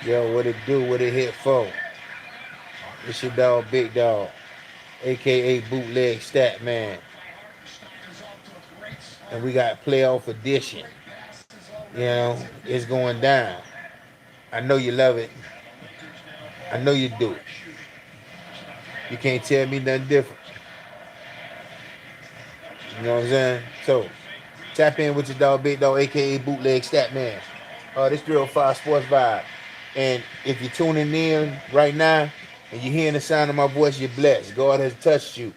Yo, what it do? What it hit for? It's your dog, Big Dog, aka Bootleg Stat Man, and we got playoff edition. You know, it's going down. I know you love it. I know you do. You can't tell me nothing different. You know what I'm saying? So, tap in with your dog, Big Dog, aka Bootleg Stat Man. This 305 Sports Vibe. And if you're tuning in right now and you're hearing the sound of my voice, you're blessed. God has touched you.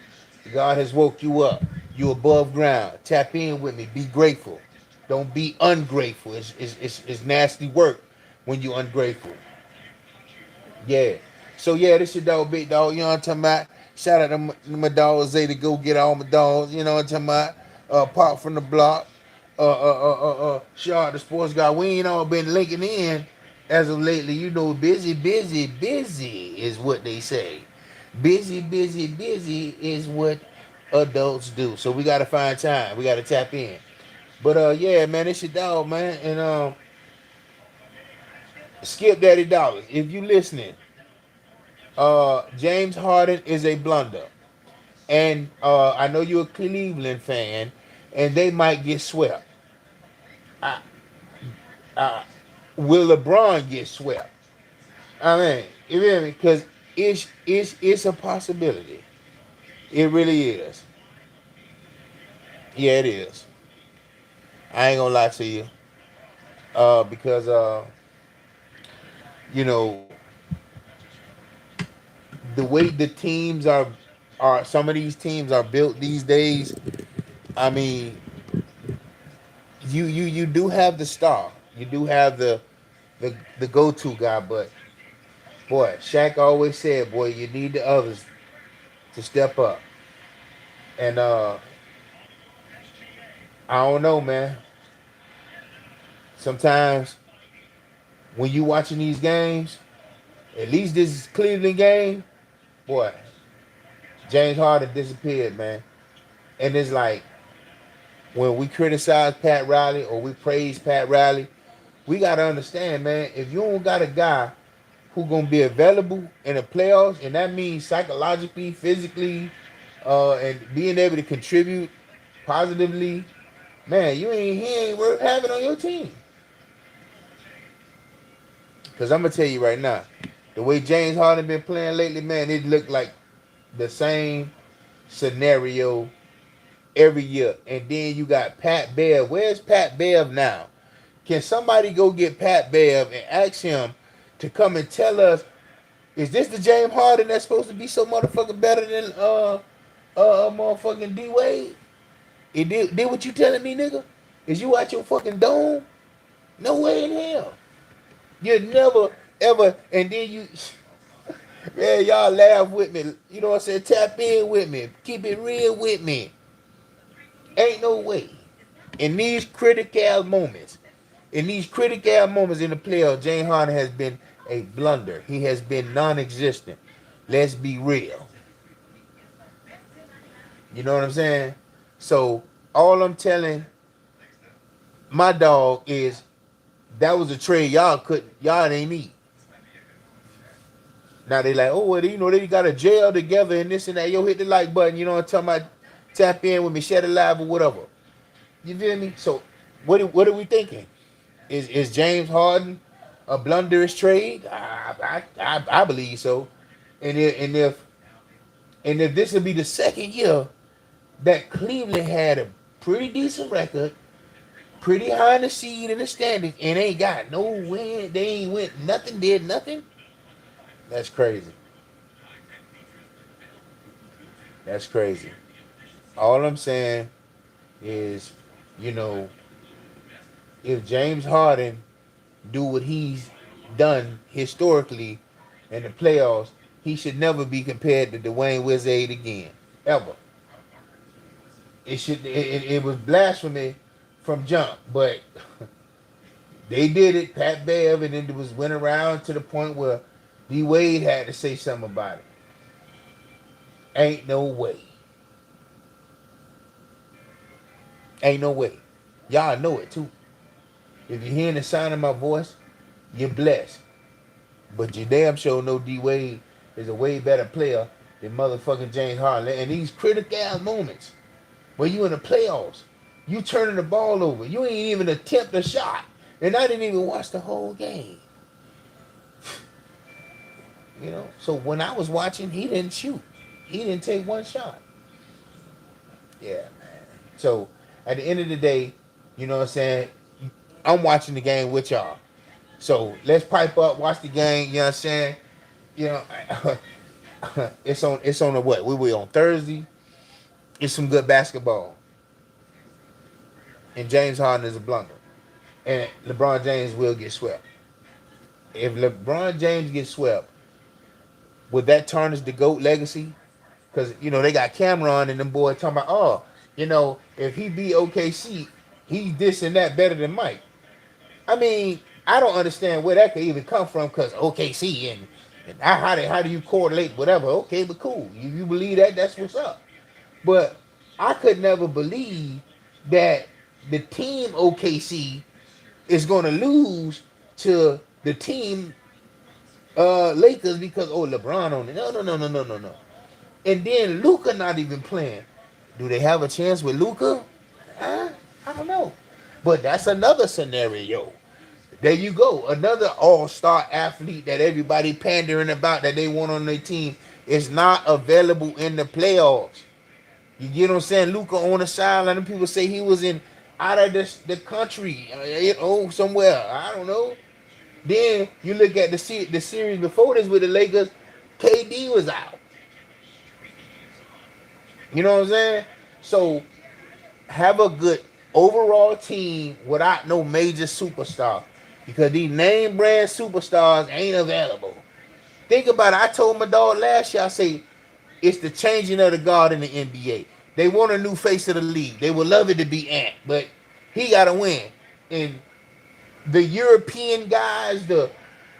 God has woke you up. You above ground. Tap in with me. Be grateful. Don't be ungrateful. It's nasty work when you're ungrateful. Yeah. So yeah, this your dog, Big Dog. You know what I'm talking about? Shout out to my dog Zay to go get all my dogs. You know what I'm talking about? Pop from the block. Shout out to Sports Guy. We ain't all been linking in as of lately. You know, busy is what they say. Busy is what adults do. So we gotta find time. We gotta tap in. But yeah, man, it's your dog, man. And Skip Daddy Dollars. If you listening, James Harden is a blunder. And I know you're a Cleveland fan, and they might get swept. I, I, will LeBron get swept? I mean, you feel me? Because it's a possibility. It really is. Yeah, it is. I ain't gonna lie to you. Because you know, the way the teams are some of these teams are built these days. I mean, you do have the star. You do have the go to guy, but boy, Shaq always said, boy, you need the others to step up. And I don't know, man. Sometimes when you watching these games, at least this Cleveland game, boy, James Harden disappeared, man. And it's like when we criticize Pat Riley or we praise Pat Riley, we gotta understand, man. If you don't got a guy who gonna be available in the playoffs, and that means psychologically, physically, and being able to contribute positively, man, he ain't worth having on your team. Cause I'm gonna tell you right now, the way James Harden been playing lately, man, it looked like the same scenario every year. And then you got Pat Bev. Where's Pat Bev now? Can somebody go get Pat Bev and ask him to come and tell us, is this the James Harden that's supposed to be so motherfucking better than motherfucking D Wade? It did what you telling me, nigga? Is you out your fucking dome? No way in hell. You never ever, and then you, yeah, y'all laugh with me. You know what I'm saying? Tap in with me. Keep it real with me. Ain't no way. In these critical moments, in the playoffs, James Harden has been a blunder. He has been non-existent. Let's be real. You know what I'm saying? So all I'm telling my dog is that was a trade y'all ain't need. Now they like, oh well, they got a jail together and this and that. Yo, hit the like button. You know what I'm talking about? Tap in with me, share the live or whatever. You feel me? So what are we thinking? Is James Harden a blunderous trade? I believe so. And if this will be the second year that Cleveland had a pretty decent record, pretty high in the seed in the standings, and ain't got no win, they ain't went nothing, did nothing. That's crazy. That's crazy. All I'm saying is, you know, if James Harden do what he's done historically in the playoffs, he should never be compared to Dwayne Wizard again, ever. It was blasphemy from jump, but they did it. Pat Bev, and then it went around to the point where D Wade had to say something about it. Ain't no way. Ain't no way. Y'all know it too. If you're hearing the sound of my voice, you're blessed. But you damn sure know D Wade is a way better player than motherfucking James Harden. And these critical ass moments where you in the playoffs, you turning the ball over, you ain't even attempt a shot, and I didn't even watch the whole game. You know, so when I was watching, he didn't shoot, he didn't take one shot. Yeah, man. So at the end of the day, you know what I'm saying? I'm watching the game with y'all. So let's pipe up, watch the game. You know what I'm saying? You know, it's on a what? We were on Thursday. It's some good basketball, and James Harden is a blunder, and LeBron James will get swept. If LeBron James gets swept, would that tarnish the GOAT legacy? Because they got Cameron and them boys talking about, oh, if he beat OKC, he's this and that better than Mike. I mean, I don't understand where that could even come from, because OKC and how do you correlate whatever? Okay, but cool. You believe that, that's what's up. But I could never believe that the team OKC is going to lose to the team Lakers because LeBron on it. No, no, no, no, no, no, no. And then Luka not even playing. Do they have a chance with Luka? I don't know. But that's another scenario. There you go. Another all-star athlete that everybody pandering about that they want on their team is not available in the playoffs. You get what I'm saying? Luka on the sideline, and people say he was in out of the country, somewhere. I don't know. Then you look at the series before this with the Lakers, KD was out. You know what I'm saying? So have a good overall team without no major superstar, because these name brand superstars ain't available. Think about it. I told my dog last year, I say, it's the changing of the guard in the NBA. They want a new face of the league. They would love it to be Ant, but he got to win. And the European guys,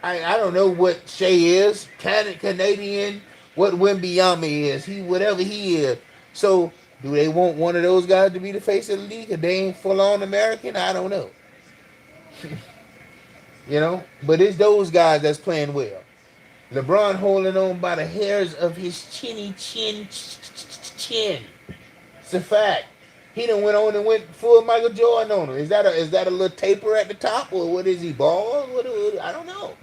I don't know what Shea is, Canadian, what Wembyama is, whatever he is. So do they want one of those guys to be the face of the league? If they ain't full on American, I don't know. But it's those guys that's playing well. LeBron holding on by the hairs of his chin. It's a fact. He done went on and went full Michael Jordan on him. Is that a little taper at the top, or what is he, bald? I don't know.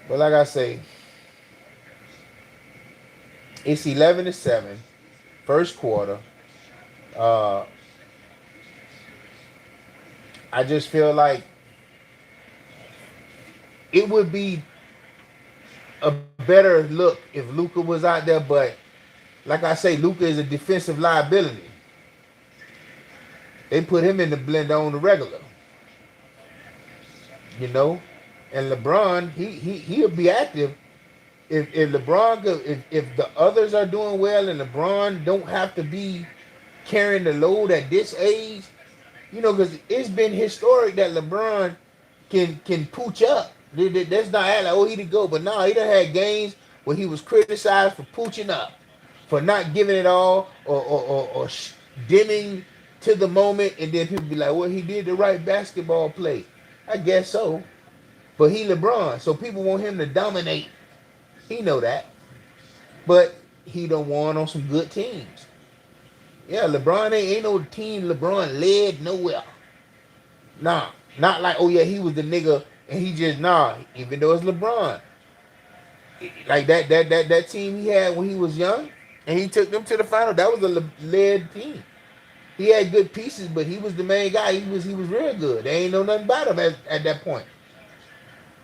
But like I say, it's 11-7, first quarter. I just feel like it would be a better look if Luka was out there, but like I say, Luka is a defensive liability. They put him in the blender on the regular. And LeBron, he'll be active if LeBron if the others are doing well and LeBron don't have to be carrying the load at this age. Because it's been historic that LeBron can pooch up. That's not like, he to go. But no, he done had games where he was criticized for pooching up, for not giving it all, or dimming to the moment, and then people be like, well, he did the right basketball play. I guess so. But he LeBron, so people want him to dominate. He know that. But he done won on some good teams. Yeah, LeBron ain't no team LeBron led nowhere. Nah, not like, oh yeah, he was the nigga and he just, even though it's LeBron. Like that team he had when he was young and he took them to the final, that was a led team. He had good pieces, but he was the main guy. He was real good. They ain't know nothing about him at that point.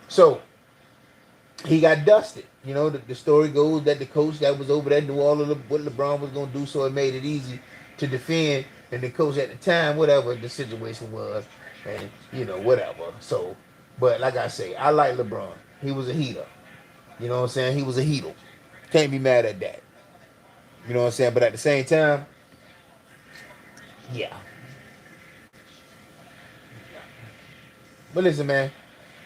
So he got dusted. The story goes that the coach that was over there knew all of what LeBron was going to do, so it made it easy to defend. And the coach at the time, whatever the situation was, and whatever. So, but like I say, I like LeBron. He was a heater. You know what I'm saying? He was a heater. Can't be mad at that. You know what I'm saying? But at the same time, yeah. But listen, man,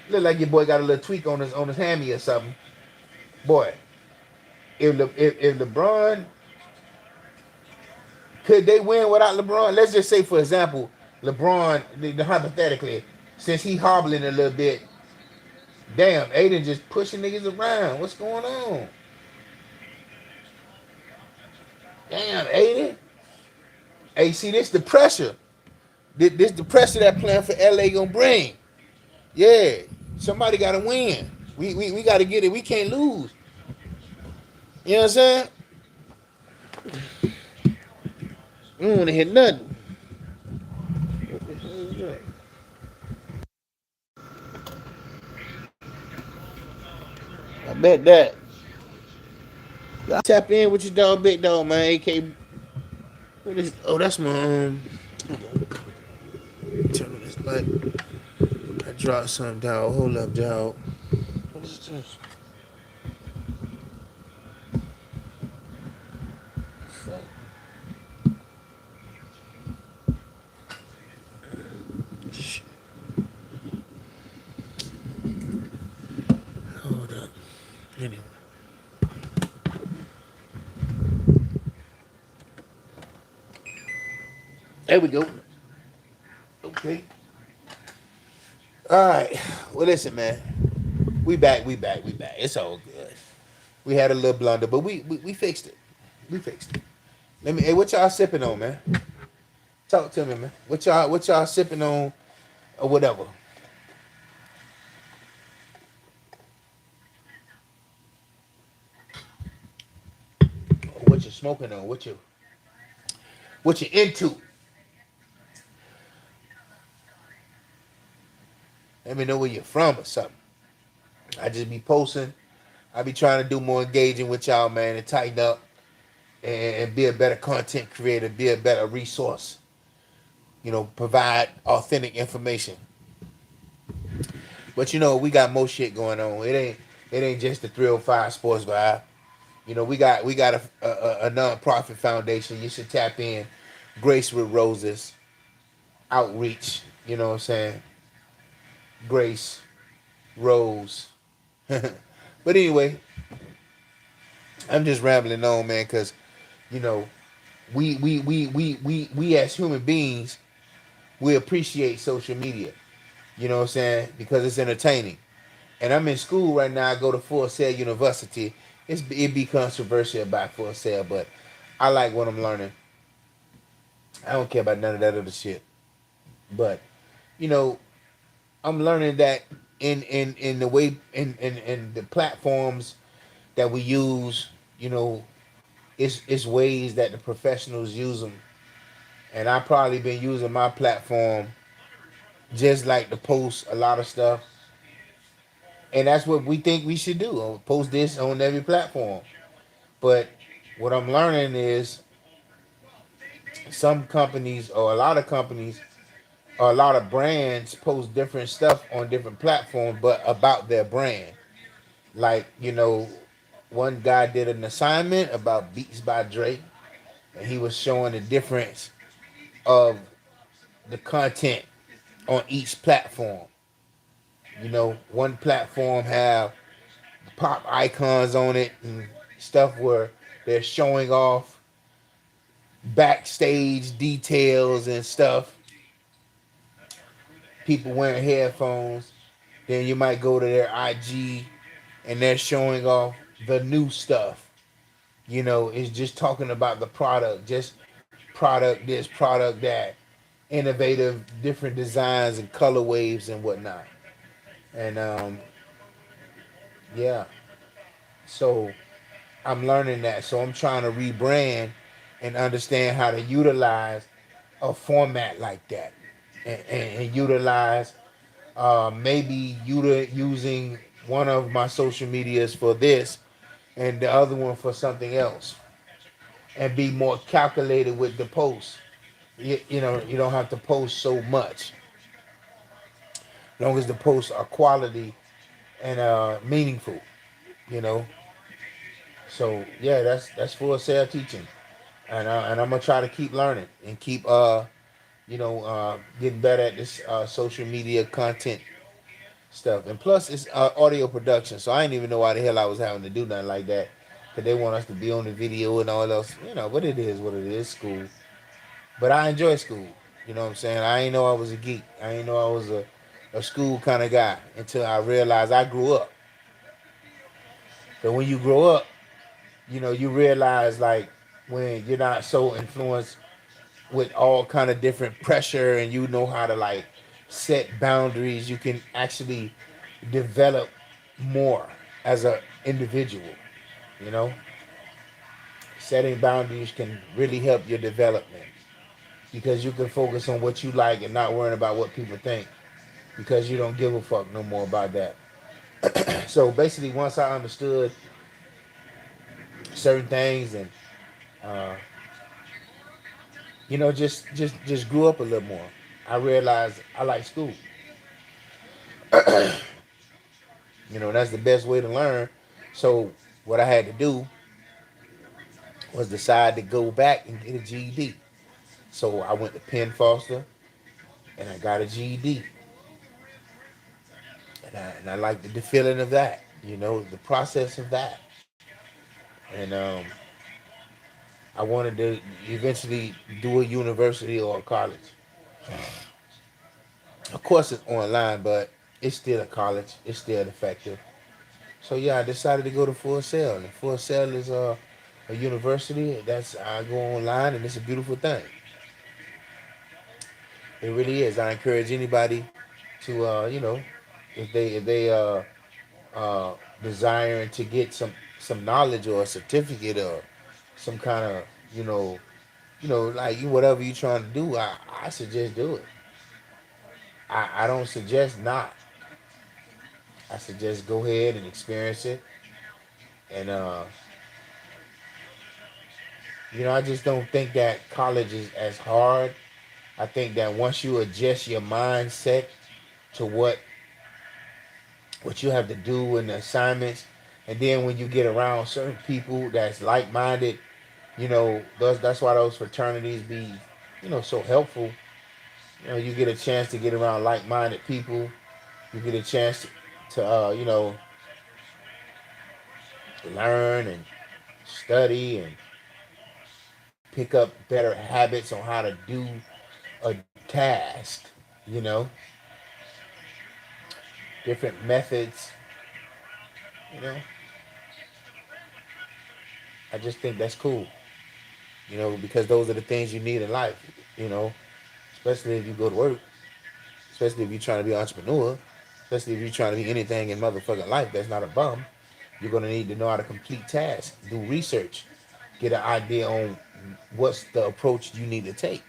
look like your boy got a little tweak on his hammy or something. Boy, if LeBron, could they win without LeBron? Let's just say, for example, LeBron, hypothetically, since he hobbling a little bit, damn, Aiden just pushing niggas around. What's going on? Damn, Aiden. Hey, see, this the pressure. This the pressure that playing for LA gonna bring. Yeah, somebody gotta win. We gotta get it. We can't lose. You know what I'm saying? We don't wanna hit nothing. I bet that. Tap in with your dog, big dog, man. AK. What is? Oh, that's my turn on this light. I dropped something, dog. Hold up, dog. What is this? Shit. Hold up. Anyway. There we go. Okay. All right. Well, listen, man. We back. We back. We back. It's all good. We had a little blunder, but we fixed it. We fixed it. Let me. Hey, what y'all sipping on, man? Talk to me, man. What y'all sipping on, or whatever? Or what you smoking on? What you into? Let me know where you're from or something. I just be posting. I be trying to do more engaging with y'all, man, and tighten up and be a better content creator, be a better resource. Provide authentic information. But we got more shit going on. It ain't just the 305 Sportz Vibe. We got a non-profit foundation. You should tap in. Grace with Roses outreach. You know what I'm saying? Grace Rose. But anyway, I'm just rambling on, man, because you know we as human beings, we appreciate social media. You know what I'm saying? Because it's entertaining. And I'm in school right now. I go to Full Sail University. It be controversial about Full Sail, but I like what I'm learning. I don't care about none of that other shit. But you know, I'm learning that in the way in the platforms that we use, it's ways that the professionals use them. And I probably been using my platform just like to post a lot of stuff. And that's what we think we should do. Post this on every platform. But what I'm learning is some companies or a lot of companies or a lot of brands post different stuff on different platforms, but about their brand. Like, one guy did an assignment about Beats by Drake, and he was showing the difference of the content on each platform. One platform have pop icons on it and stuff where they're showing off backstage details and stuff. People wearing headphones. Then you might go to their IG and they're showing off the new stuff. It's just talking about the product, just product this, product that, innovative, different designs and color waves and whatnot. And yeah, so I'm learning that. So I'm trying to rebrand and understand how to utilize a format like that, and utilize maybe using one of my social medias for this and the other one for something else, and be more calculated with the posts. You don't have to post so much, as long as the posts are quality and meaningful. You know, so yeah, that's Full Sail teaching, and I'm gonna try to keep learning and keep getting better at this social media content stuff. And plus, it's audio production, so I didn't even know why the hell I was having to do nothing like that. Cause they want us to be on the video and all else, but it is what it is. School, but I enjoy school. You know what I'm saying? I ain't know I was a geek. I ain't know I was a school kind of guy until I realized I grew up. But when you grow up, you realize like when you're not so influenced with all kind of different pressure and you know how to like set boundaries, you can actually develop more as a individual. You know, setting boundaries can really help your development because you can focus on what you like and not worrying about what people think because you don't give a fuck no more about that. So basically, once I understood certain things and uh, just grew up a little more, I realized I like school. That's the best way to learn. So what I had to do was decide to go back and get a GED. So I went to Penn Foster and I got a GED, and I liked the feeling of that. The process of that, and I wanted to eventually do a university or a college. Of course, it's online, but it's still a college. It's still effective. So yeah, I decided to go to Full Sail, and Full Sail is a university. That's I go online, and it's a beautiful thing. It really is. I encourage anybody to if they uh desiring to get some knowledge or a certificate or some kind of you know like whatever you're trying to do. I suggest do it. I don't suggest not. I suggest go ahead and experience it. And I just don't think that college is as hard. I think that once you adjust your mindset to what you have to do in the assignments, and then when you get around certain people that's like minded, that's why those fraternities be, so helpful. You get a chance to get around like minded people. You get a chance to learn and study and pick up better habits on how to do a task. You know, different methods. You know, I just think that's cool. Because those are the things you need in life. You know, especially if you go to work, especially if you're trying to be an entrepreneur, especially if you're trying to be anything in motherfucking life that's not a bum. You're gonna need to know how to complete tasks, do research, get an idea on what's the approach you need to take.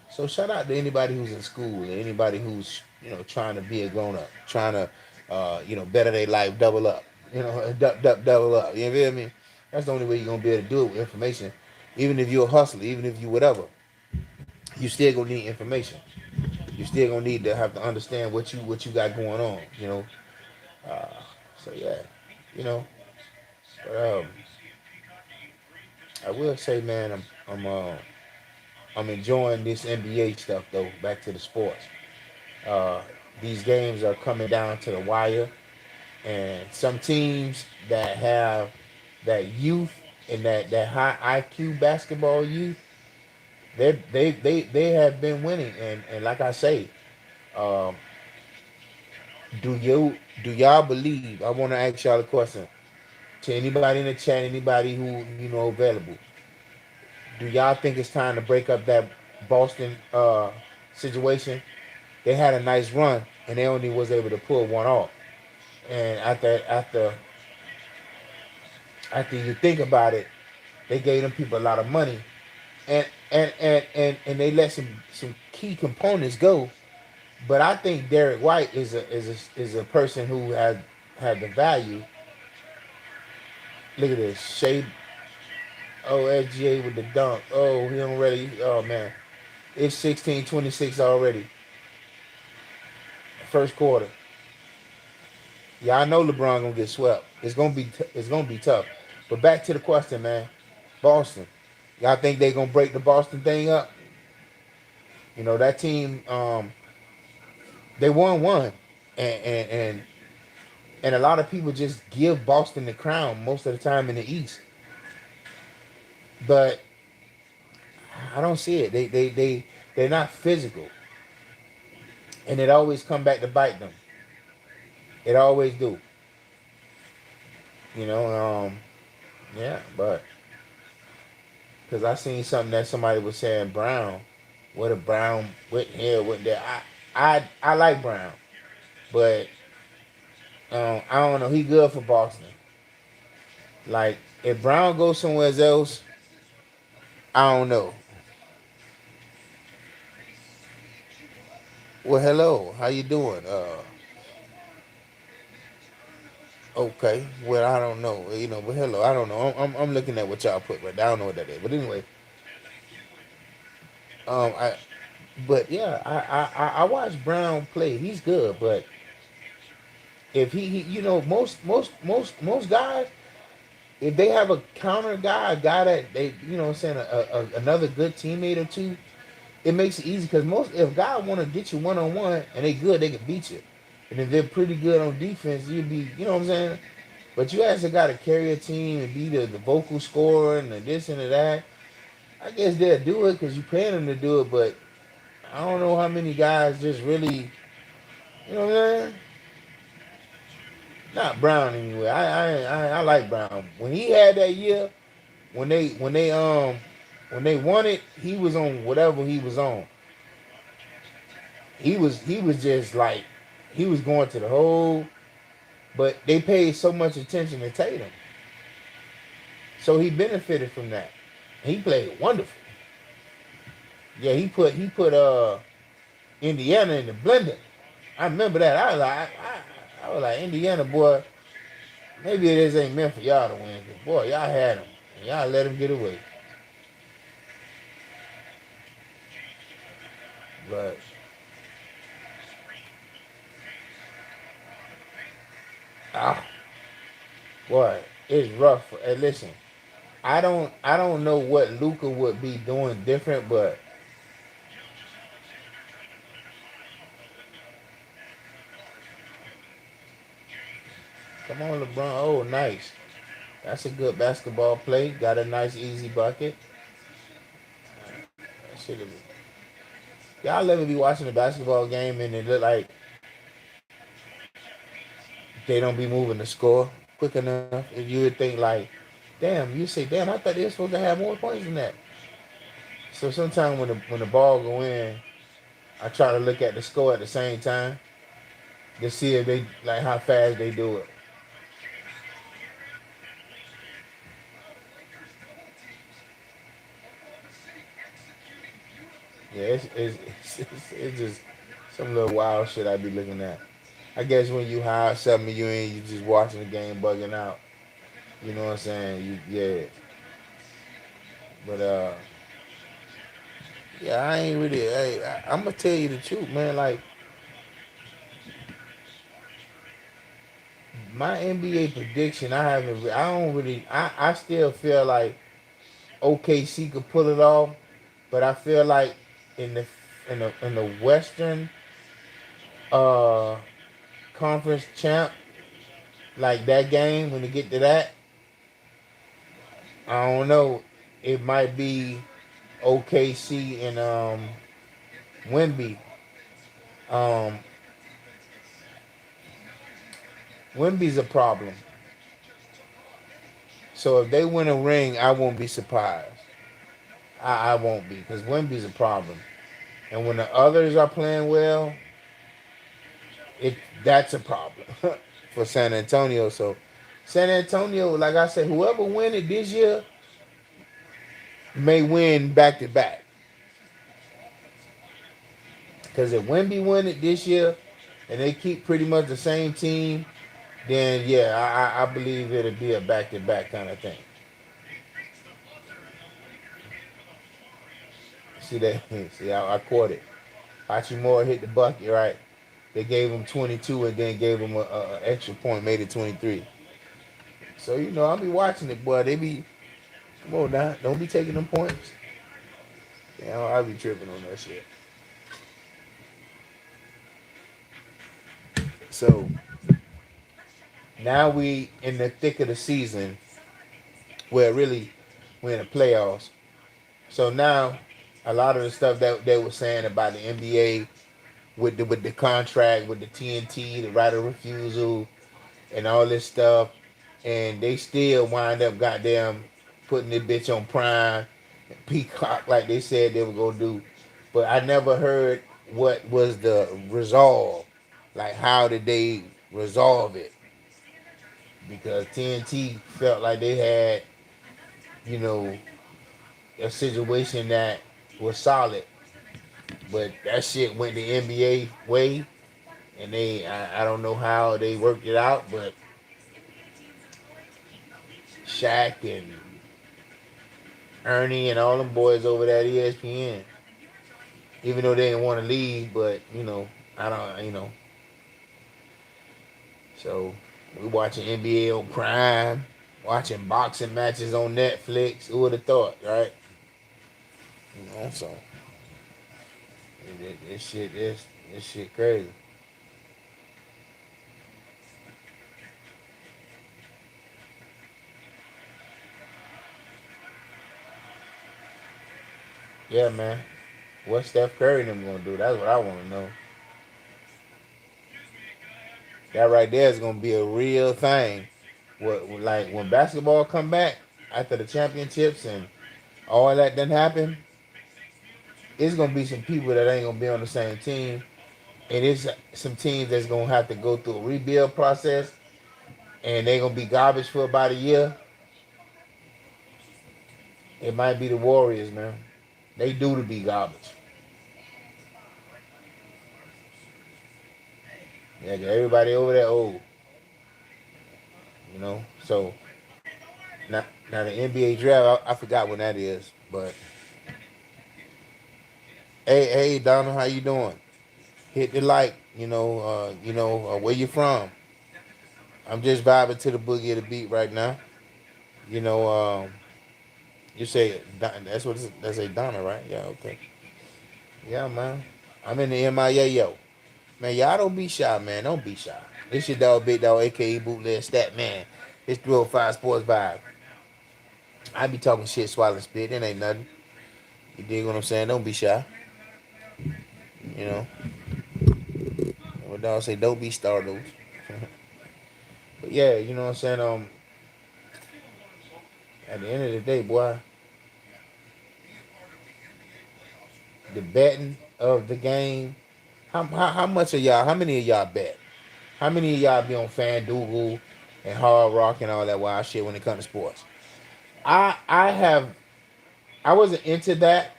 So shout out to anybody who's in school, and anybody who's trying to be a grown up, trying to better their life, double up, double up. You feel me? That's the only way you're gonna be able to do it with information. Even if you're a hustler, even if you whatever, you still gonna need information. You still gonna need to have to understand what you got going on. Uh, so yeah, you know. But I will say, man, I'm enjoying this NBA stuff though. Back to the sports. Uh, these games are coming down to the wire, and some teams that have that youth and that high IQ basketball youth, they have been winning. And like I say, um, do y'all believe? I want to ask y'all a question to anybody in the chat, anybody who available. Do y'all think it's time to break up that Boston situation? They had a nice run and they only was able to pull one off. And after you think about it, they gave them people a lot of money, and they let some key components go. But I think Derek White is a person who had the value. Look at this, Shea. Oh, SGA with the dunk. Oh, he already. Oh man, it's 16-26 already. First quarter. Yeah, I know LeBron gonna get swept. It's gonna be tough. But back to the question, man. Boston. Y'all think they gonna break the Boston thing up? That team. They won one, and and a lot of people just give Boston the crown most of the time in the East. But I don't see it. They're not physical. and it always come back to bite them. It always do. You know, yeah, but because I seen something that somebody was saying Brown, what a Brown went here, went there. I like Brown, but I don't know. He good for Boston. Like if Brown goes somewhere else, I don't know. Well, hello, how you doing? Okay. Well, I don't know. You know, but hello, I don't know. I'm looking at what y'all put right now. I don't know what that is. But anyway, I but yeah, I watched Brown play. He's good, but if he you know most guys, if they have a counter guy, a guy that they you know what I'm saying another good teammate or two, it makes it easy because most if guys want to get you 1-on-1 and they good, they can beat you. And if they're pretty good on defense, you'd be you know what I'm saying. But you actually got to carry a team and be the vocal scorer and the this and the that. I guess they'll do it because you paying them to do it, but I don't know how many guys just really, you know what I'm saying? Not Brown anyway. I like Brown. When he had that year, when they won it, he was on whatever he was on. He was just like he was going to the hole, but they paid so much attention to Tatum, so he benefited from that. He played wonderful. Yeah, he put Indiana in the blender. I remember that. I was like Indiana boy. Maybe it is ain't meant for y'all to win. 'Cause boy, y'all had him. And y'all let him get away. But ah, boy, it's rough. Hey, listen, I don't know what Luca would be doing different, but come on, LeBron. Oh, nice. That's a good basketball play. Got a nice easy bucket. That should have. Y'all ever be watching a basketball game and it look like they don't be moving the score quick enough? If you would think like, damn, you say, damn, I thought they were supposed to have more points than that. So sometimes when the ball go in, I try to look at the score at the same time to see if they like how fast they do it. Yeah, it's just some little wild shit I be looking at. I guess when you hire something, you ain't you just watching the game bugging out. You know what I'm saying? Yeah, but yeah, I ain't really. Hey, I'm gonna tell you the truth, man. Like my NBA prediction, I haven't. I don't really. I still feel like OKC could pull it off, but I feel like in the in the Western uh conference champ, like that game when they get to that, I don't know. It might be OKC and Wimby. Um, Wimby's a problem. So if they win a ring, I won't be surprised. I won't be because Wimby's a problem. And when the others are playing well, it that's a problem for San Antonio. So San Antonio, like I said, whoever win it this year may win back to back. Because if Wimby win it this year and they keep pretty much the same team, then yeah, I believe it'll be a back to back kind of thing. See that? See, I caught it. Hachimura hit the bucket right. They gave him 22 and then gave him a extra point, made it 23. So you know, I'll be watching it, boy. They be come on now, don't be taking them points. Damn, I'll be tripping on that shit. So now we in the thick of the season, where really we're in the playoffs. So now a lot of the stuff that they were saying about the NBA with the contract with the TNT, the right of refusal, and all this stuff, and they still wind up goddamn putting this bitch on Prime, Peacock like they said they were gonna do. But I never heard what was the resolve, like how did they resolve it? Because TNT felt like they had, you know, a situation that was solid, but that shit went the NBA way, and I don't know how they worked it out, but Shaq and Ernie and all them boys over there at ESPN, even though they didn't want to leave, but I don't, so we watching NBA on Prime, watching boxing matches on Netflix. Who would have thought, right? So this shit crazy. Yeah, man. What Steph Curry and them gonna do? That's what I want to know. That right there is gonna be a real thing. What like when basketball come back after the championships and all that done happen, it's gonna be some people that ain't gonna be on the same team, and it's some teams that's gonna have to go through a rebuild process, and they gonna be garbage for about a year. It might be the Warriors, man. They do to be garbage. Yeah, 'cause everybody over there old, So now the NBA draft, I forgot when that is, but hey, Donald, how you doing? Hit the like, where you from? I'm just vibing to the boogie of the beat right now. You know, you say that's a Donna, right? Yeah, okay. Yeah, man. I'm in the MIA, yo. Man, y'all don't be shy, man. Don't be shy. This your dog, Big Dog, aka Bootleg Stat Man. It's 305 Sports Vibe. I be talking shit, swallowing spit. It ain't nothing. You dig what I'm saying? Don't be shy. You know. What dog say? Don't be startled. But yeah, you know what I'm saying. At the end of the day, boy, the betting of the game. How much of y'all? How many of y'all bet? How many of y'all be on FanDuel and Hard Rock and all that wild shit when it comes to sports? I have I wasn't into that,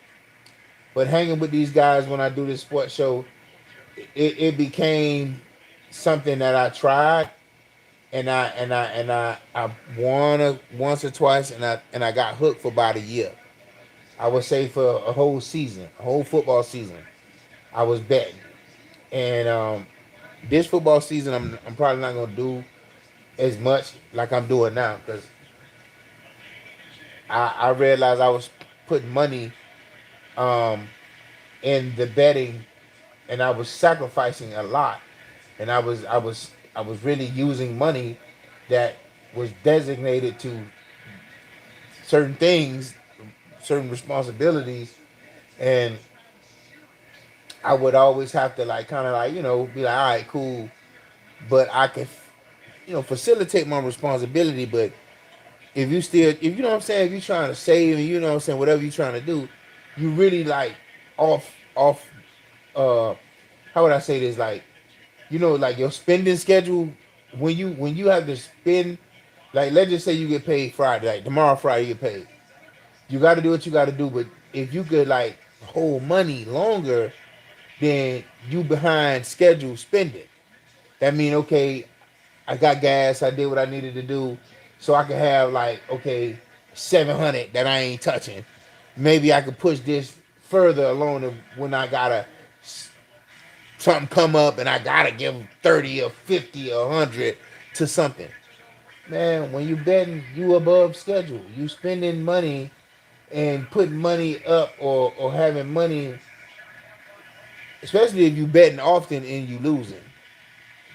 but hanging with these guys when I do this sports show, it became something that I tried, and I won once or twice, and I got hooked for about a year. I would say for a whole season, a whole football season, I was betting, and this football season, I'm probably not gonna do as much like I'm doing now because I realized I was putting money um, in the betting, and I was sacrificing a lot, and I was really using money that was designated to certain things, certain responsibilities, and I would always have to like kind of like be like, all right, cool, but I can facilitate my responsibility, but if you know what I'm saying, if you're trying to save and you know what I'm saying, whatever you're trying to do, you really like off how would I say this, like like your spending schedule, when you have to spend, like let's just say you get paid Friday, like tomorrow Friday you get paid. You gotta do what you gotta do, but if you could like hold money longer, then you behind schedule spending. That mean okay, I got gas. I did what I needed to do, so I could have like okay, 700 that I ain't touching. Maybe I could push this further along when I gotta something come up and I gotta give 30 or 50 or 100 to something. Man, when you betting, you above schedule. You spending money and putting money up or having money, especially if you betting often and you losing.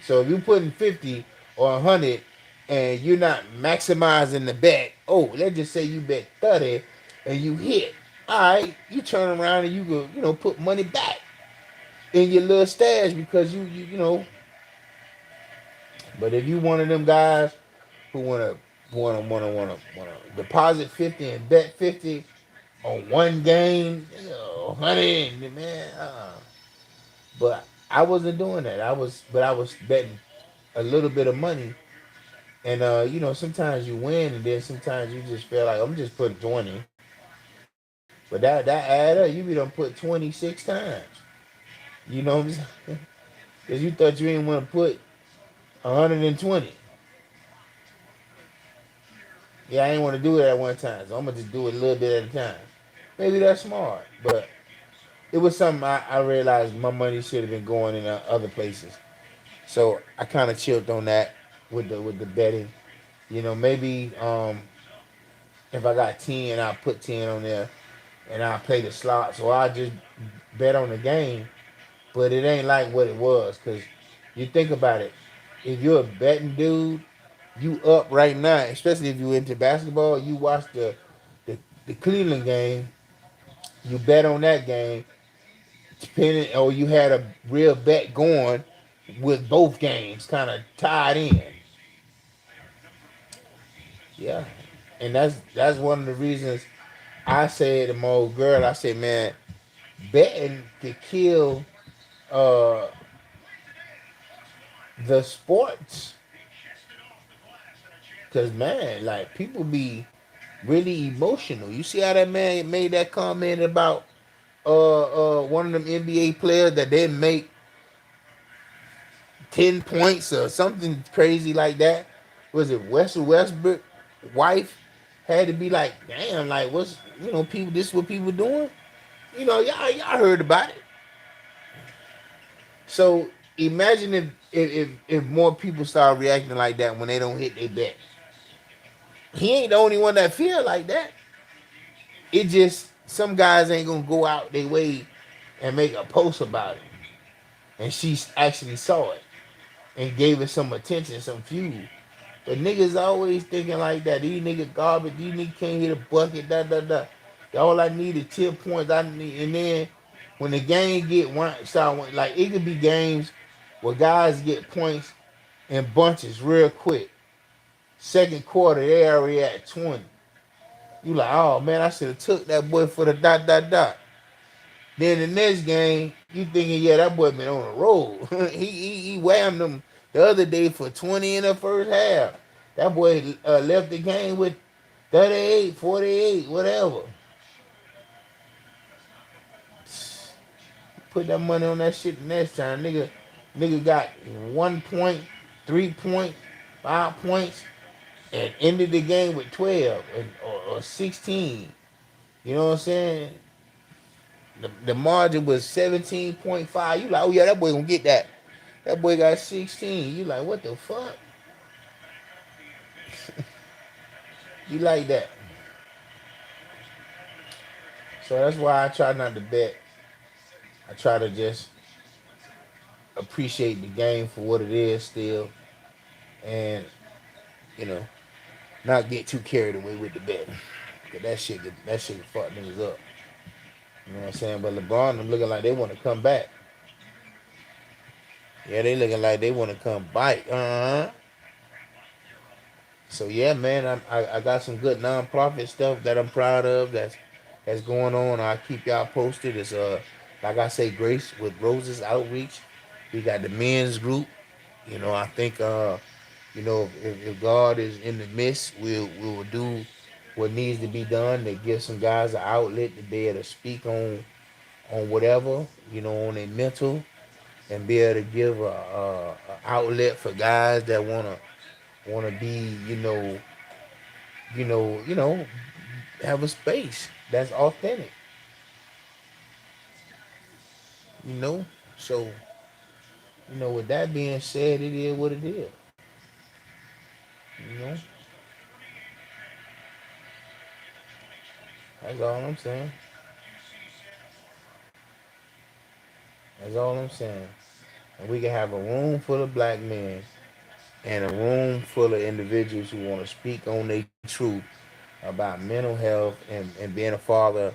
So if you putting 50 or 100 and you're not maximizing the bet, oh, let's just say you bet 30 and you hit. All right, you turn around and you go, put money back. in your little stash because you know. But if you one of them guys who wanna deposit 50 and bet 50 on one game, you know, 100, man. But I wasn't doing that. I was betting a little bit of money, and you know, sometimes you win, and then sometimes you just feel like I'm just putting 20, but that add up. You be done put 26 times. You know what I'm saying? Because you thought you didn't want to put 120. Yeah, I ain't want to do it at one time, so I'm gonna just do it a little bit at a time. Maybe that's smart, but it was something I realized my money should have been going in other places. So I kind of chilled on that with the betting. You know, maybe if I got 10, I'll put 10 on there and I'll play the slots, or I'll just bet on the game. But it ain't like what it was, because you think about it. If you're a betting dude, you up right now, especially if you into basketball. You watch the, the Cleveland game, you bet on that game, depending, or you had a real bet going with both games kind of tied in. Yeah, and that's one of the reasons I said to my old girl, I said, man, betting could kill uh, the sports, cause man, like people be really emotional. You see how that man made that comment about one of them NBA players that didn't make 10 points or something crazy like that. Was it Russell Westbrook wife had to be like, damn, like what's, you know, people, this is what people doing? You know, y'all heard about it. So imagine if more people start reacting like that when they don't hit their bet. He ain't the only one that feel like that. It just some guys ain't gonna go out their way and make a post about it. And she actually saw it and gave it some attention, some fuel. But niggas always thinking like that. These niggas garbage. These niggas can't hit a bucket. Da da da. All I need is 10 points. I need, and then when the game get one, start one, like it could be games where guys get points in bunches real quick. Second quarter, they already at 20. You like, oh man, I should have took that boy for the dot dot dot. Then the next game, you thinking, yeah, that boy been on a roll. He whammed them the other day for 20 in the first half. That boy left the game with 38, 48, whatever. Put that money on that shit the next time. Nigga got 1 point, 3 point, 5 points, and ended the game with 12 or 16. You know what I'm saying? The margin was 17.5. You like, oh yeah, that boy gonna get that. That boy got 16. You like, what the fuck? You like that. So that's why I try not to bet. I try to just appreciate the game for what it is still, and you know, not get too carried away with the bet. Cause that shit can fuck niggas up. You know what I'm saying? But LeBron them looking like they want to come back. Yeah, they looking like they want to come back. So yeah, man, I got some good nonprofit stuff that I'm proud of. That's going on. I'll keep y'all posted. It's like I say, Grace with Roses Outreach. We got the men's group. You know, I think you know, if God is in the midst, we will do what needs to be done to give some guys an outlet to be able to speak on whatever, you know, on their mental, and be able to give a outlet for guys that wanna be, you know, have a space that's authentic, you know. So, you know, with that being said, it is what it is. You know, that's all I'm saying. That's all I'm saying. And we can have a room full of black men and a room full of individuals who want to speak on their truth about mental health and being a father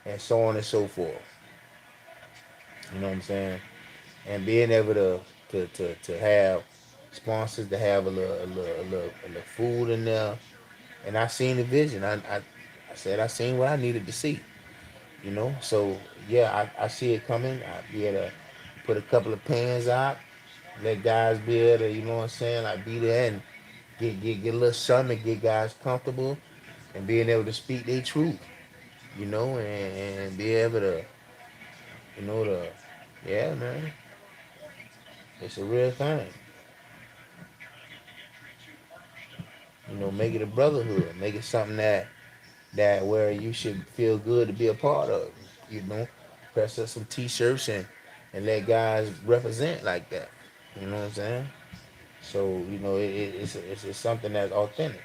and so on and so forth. You know what I'm saying? and being able to have sponsors to have a little food in there. And I seen the vision. I said I seen what I needed to see. So yeah, I see it coming. I be able to put a couple of pans out, let guys be able to, what I'm saying, like be there and get a little something, get guys comfortable, and being able to speak their truth, and be able to, to yeah, man, it's a real thing. Make it a brotherhood, make it something that where you should feel good to be a part of. You know, Press up some t-shirts and let guys represent like that. You know what I'm saying? So it's something that's authentic.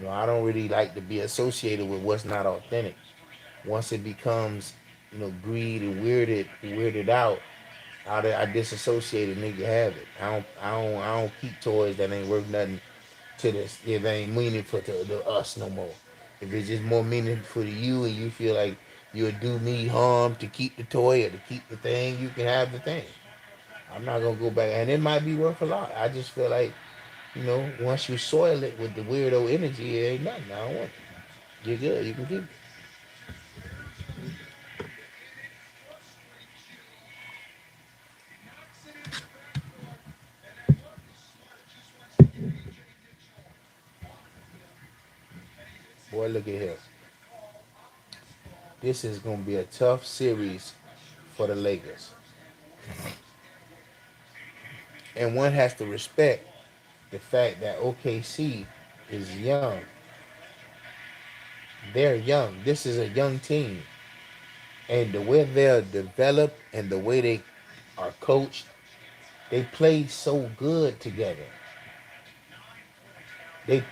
I don't really like to be associated with what's not authentic. Once it becomes greed and weirded out, I disassociate and nigga have it. I don't keep toys that ain't worth nothing to this. If it ain't meaningful to us no more. If it's just more meaningful to you and you feel like you'll do me harm to keep the toy or to keep the thing, you can have the thing. I'm not gonna go back, and it might be worth a lot. I just feel like once you soil it with the weirdo energy, it ain't nothing. I don't want it. You're good. You can keep it. Boy, look at here. This is gonna be a tough series for the Lakers, and one has to respect the fact that OKC is young. They're young. This is a young team, and the way they're developed and the way they are coached, they play so good together. They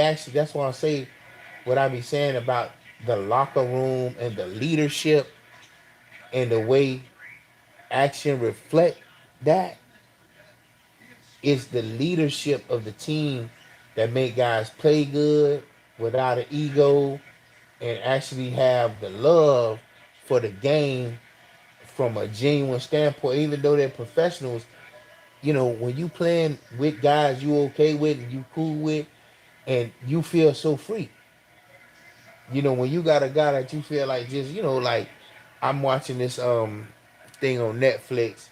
actually. That's why I say what I be saying about the locker room and the leadership and the way action reflect that is the leadership of the team that make guys play good without an ego and actually have the love for the game from a genuine standpoint. Even though they're professionals, when you playing with guys you okay with and you cool with, and you feel so free. When you got a guy that you feel like just like I'm watching this thing on Netflix.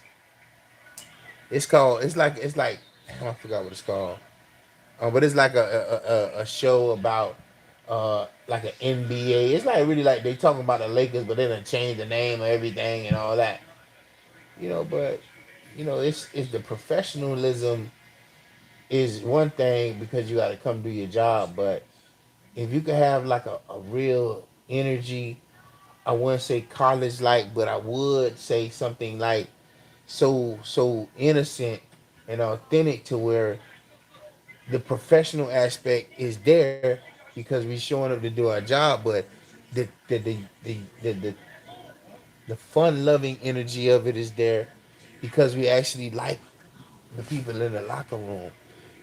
It's like I forgot what it's called. But it's like a show about like an NBA. It's like really like they talking about the Lakers, but they done changed the name of everything and all that. But it's the professionalism is one thing because you got to come do your job. But if you could have like a real energy, I wouldn't say college like, but I would say something like so innocent and authentic to where the professional aspect is there because we showing up to do our job, but the the fun loving energy of it is there because we actually like the people in the locker room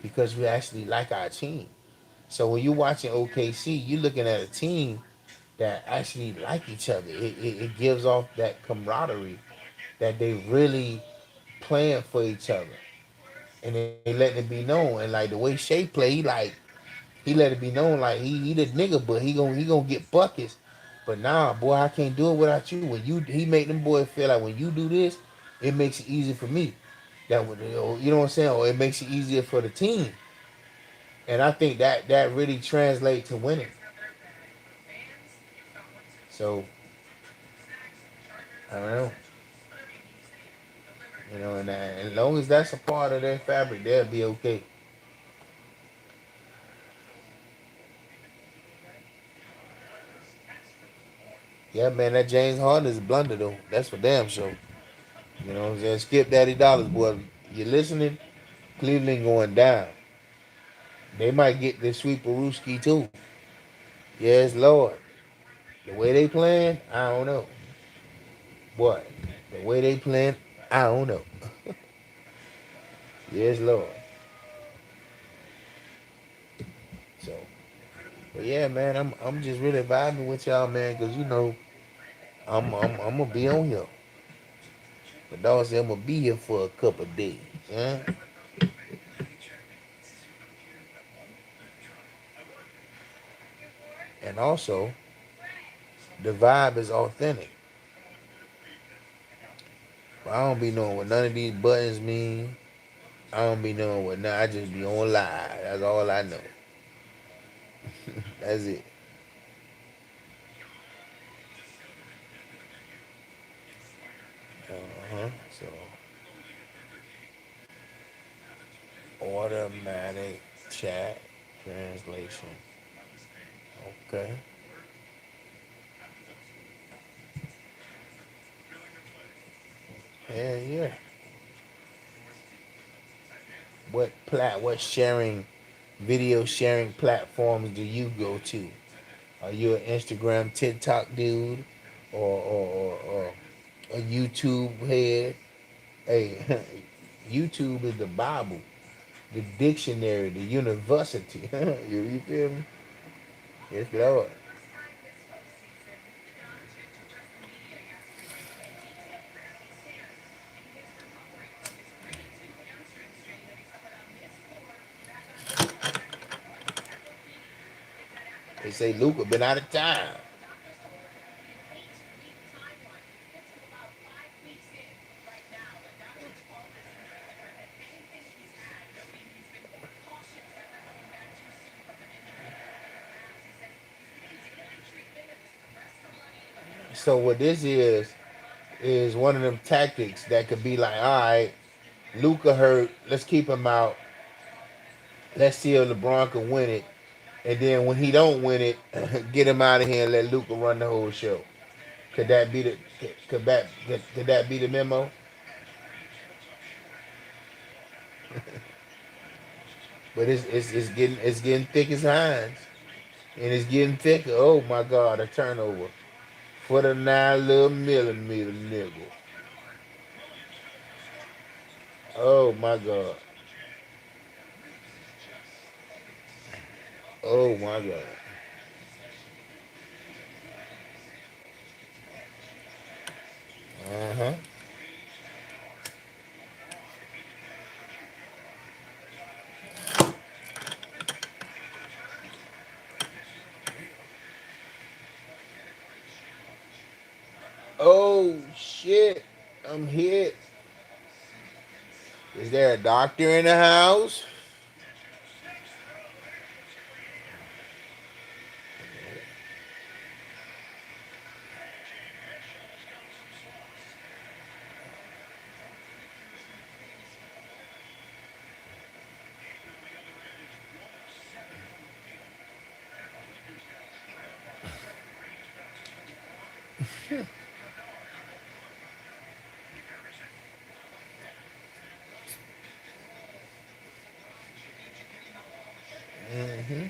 because we actually like our team. So when you're watching OKC, you're looking at a team that actually like each other. It gives off that camaraderie that they really playing for each other, and they letting it be known. And like the way Shea play, he let it be known like he the nigga, but he gonna get buckets. But nah, boy, I can't do it without you. He make them boys feel like when you do this, it makes it easy for me. That would you know what I'm saying? Or it makes it easier for the team. And I think that really translates to winning. So I don't know. And as long as that's a part of their fabric, they'll be okay. Yeah, man, that James Harden is a blunder though. That's for damn sure. You know what I'm saying? Skip Daddy Dollars, boy. You listening? Cleveland going down. They might get this sweep of Ruski too. Yes, Lord. The way they playing, I don't know. What? The way they playing, I don't know. Yes, Lord. So, but yeah, man, I'm just really vibing with y'all, man, because I'm gonna be on here. But dog said I'm gonna be here for a couple days. Huh? And also, the vibe is authentic. I don't be knowing what none of these buttons mean. I don't be knowing what none. I just be on live. That's all I know. That's it. So automatic chat translation. Okay. Yeah, yeah. What sharing video sharing platforms do you go to? Are you an Instagram, TikTok dude, or a YouTube head? Hey, YouTube is the Bible, the dictionary, the university. You feel me? Yes, Lord. They say Luca been out of time. So what this is one of them tactics that could be like, all right, Luca hurt, let's keep him out. Let's see if LeBron can win it. And then when he don't win it, get him out of here and let Luca run the whole show. Could that be the could that be the memo? But it's getting thick as Hines. And it's getting thicker. Oh my god, a turnover. For the 9 little millimeter nigga. Oh my god. Oh my god. Uh-huh. Oh shit. I'm hit. Is there a doctor in the house? Mm-hmm.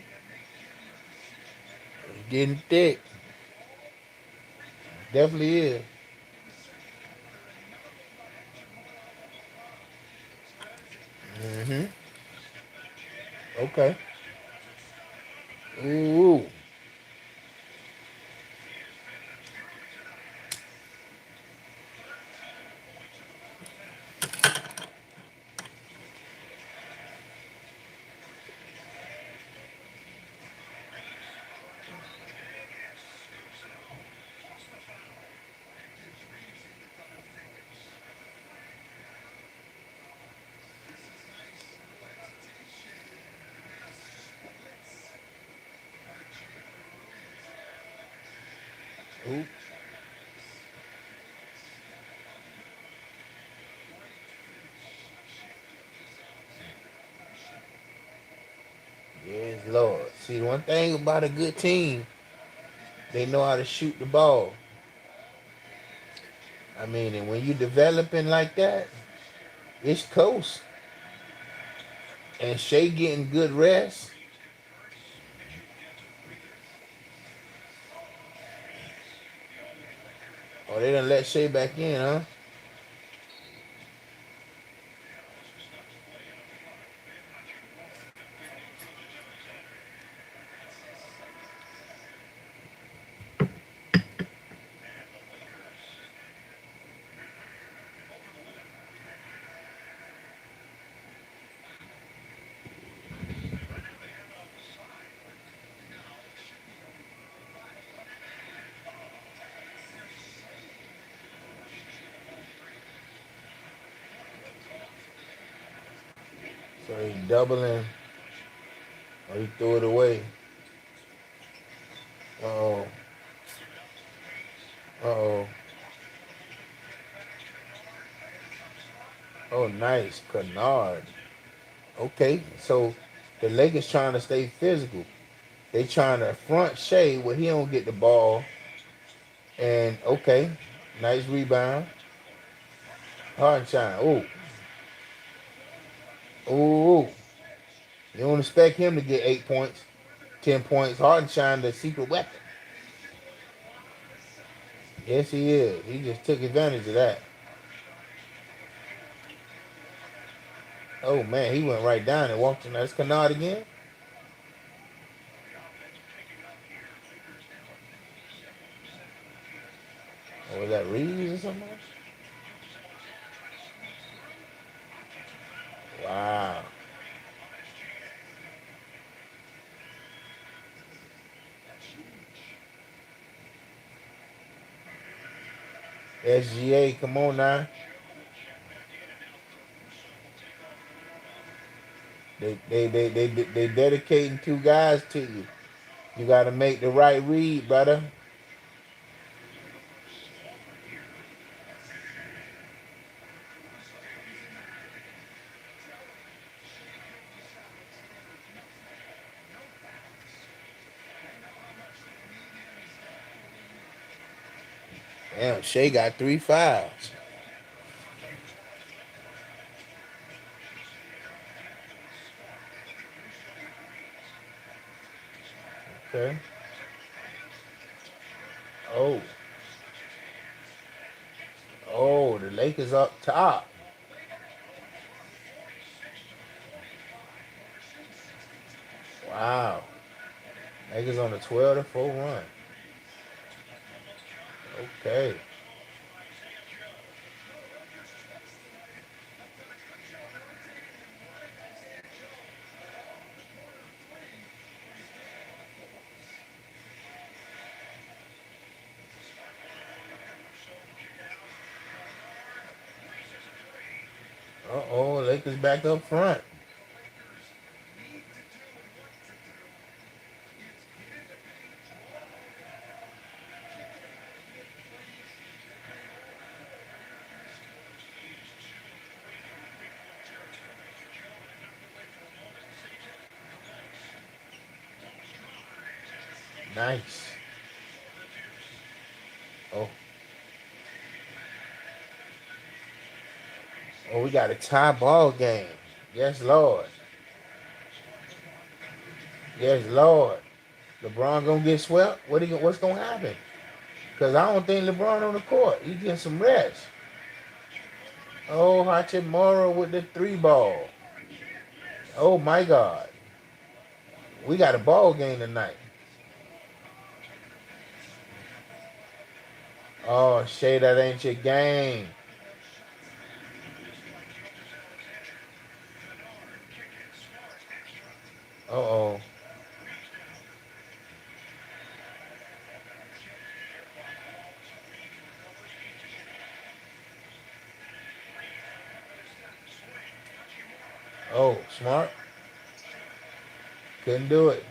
It's getting thick. Definitely is. Mm-hmm. Okay. Ooh. Ooh. Yes, Lord. See, one thing about a good team, they know how to shoot the ball. I mean, and when you developing like that, it's close. And Shea getting good rest. Oh, they done let Shea back in, huh? So he doubling. Oh, he threw it away. Uh-oh. Uh-oh. Oh, nice. Kennard. Okay, so the Lakers trying to stay physical. They trying to front Shea where he don't get the ball. And okay, nice rebound. Hardenstein. Ooh. Ooh. You don't expect him to get 8 points, 10 points. Hardenstein, the secret weapon. Yes, he is. He just took advantage of that. Oh man, he went right down and walked in. That's Kennard again. Or was that Reeves or something? Wow. SGA, come on now. They dedicating two guys to you. You got to make the right read, brother. Damn, Shea got 3 fouls. Okay. Oh, oh, the Lakers up top. Wow. Lakers on a 12-4 run. Okay. Uh-oh, Lakers back up front. Nice. Oh, oh, we got a tie ball game. Yes, Lord. Yes, Lord. LeBron gonna get swept? What's gonna happen? Cause I don't think LeBron on the court. He getting some rest. Oh, Hachimura with the 3 ball. Oh my God. We got a ball game tonight. Oh, Shay, that ain't your game. Uh-oh. Oh, smart. Couldn't do it.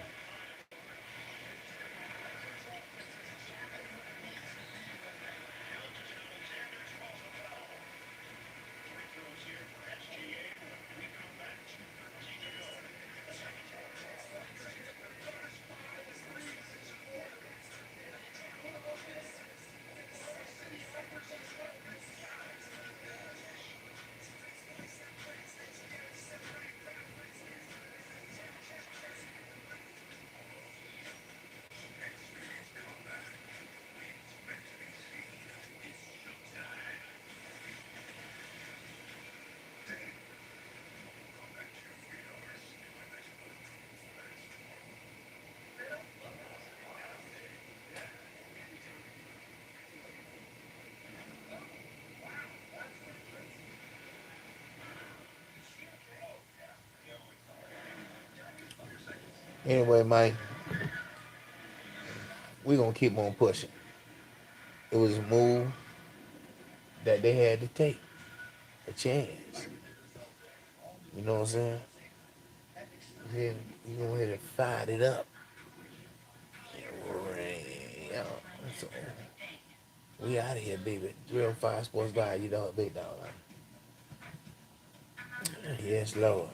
Anyway, Mike, we gonna keep on pushing. It was a move that they had to take. A chance. You know what I'm saying? Then you go ahead and fire it up. Yeah. So, we out of here, baby. 305 Sportz Vibe, you know, big dog. Yes, Lord.